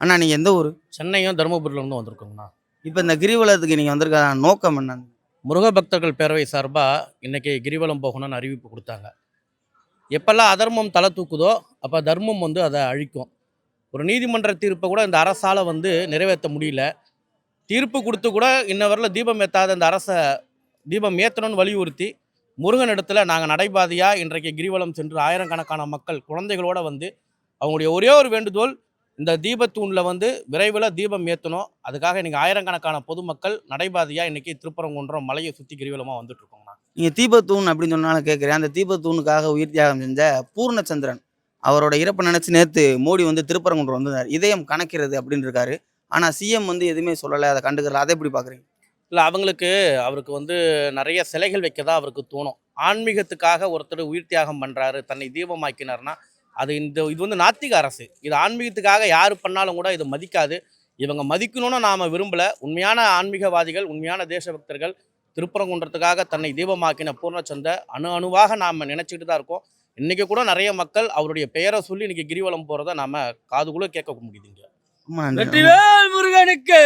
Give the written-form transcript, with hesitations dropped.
அண்ணா நீங்க எந்த ஊர்? சென்னையும் தருமபுரியிலேருந்து வந்திருக்கோங்கண்ணா. இப்போ இந்த கிரிவலத்துக்கு நீங்க வந்திருக்க நோக்கம் என்ன? முருக பக்தர்கள் பேரவை சார்பாக இன்னைக்கு கிரிவலம் போகணும்னு அறிவிப்பு கொடுத்தாங்க. எப்பெல்லாம் அதர்மம் தலை தூக்குதோ அப்போ தர்மம் அதை அழிக்கும். ஒரு நீதிமன்ற தீர்ப்பை கூட இந்த அரசால் நிறைவேற்ற முடியல. தீர்ப்பு கொடுத்து கூட இன்ன வரல தீபம் ஏற்றாத இந்த அரசை தீபம் ஏற்றணும்னு வலியுறுத்தி முருகனிடத்தில் நாங்கள் நடைபாதையாக இன்றைக்கு கிரிவலம் சென்று ஆயிரக்கணக்கான மக்கள் குழந்தைகளோடு அவங்களுடைய ஒரே ஒரு வேண்டுகோள், இந்த தீபத்தூணில் விரைவில் தீபம் ஏற்றணும். அதுக்காக இன்றைக்கி ஆயிரக்கணக்கான பொதுமக்கள் நடைபாதையாக இன்றைக்கி திருப்பரங்குன்றம் மலையை சுற்றி கிரிவலமாக வந்துட்டுருக்கோங்கண்ணா. நீங்கள் தீபத்தூண் அப்படின்னு சொன்னாலும் கேட்குறேன். அந்த தீபத்தூணுக்காக உயிர் தியாகம் செஞ்ச பூர்ணச்சந்திரன் அவரோட இறப்பை நினச்சி நேற்று மோடி திருப்பரங்குன்றம் வந்தார். இதயம் கணக்கிறது அப்படின்னு இருக்காரு. ஆனால் சிஎம் எதுவுமே சொல்லலை, அதை கண்டுக்கிறல. அதை எப்படி பார்க்குறீங்க? இல்லை, அவருக்கு நிறைய சிலைகள் வைக்க தான் அவருக்கு தோணும். ஆன்மீகத்துக்காக ஒருத்தர் உயிர் தியாகம் பண்ணுறாரு, தன்னை தீபமாக்கினார்னா இது நாத்திக அரசு. இது ஆன்மீகத்துக்காக யார் பண்ணாலும் கூட இது மதிக்காது. இவங்க மதிக்கணும்னு நாம் விரும்பலை. உண்மையான ஆன்மீகவாதிகள், உண்மையான தேசபக்தர்கள் திருப்பரங்குன்றத்துக்காக தன்னை தீபமாக்கின பூர்ணச்சந்த அணுவாக நாம் நினச்சிக்கிட்டு தான் இருக்கோம். இன்றைக்கி கூட நிறைய மக்கள் அவருடைய பெயரை சொல்லி இன்றைக்கி கிரிவலம் போகிறத நாம் காதுகுள்ளே கேட்க முடியுதுங்க. வெற்றிவேல் முருகனுக்கு.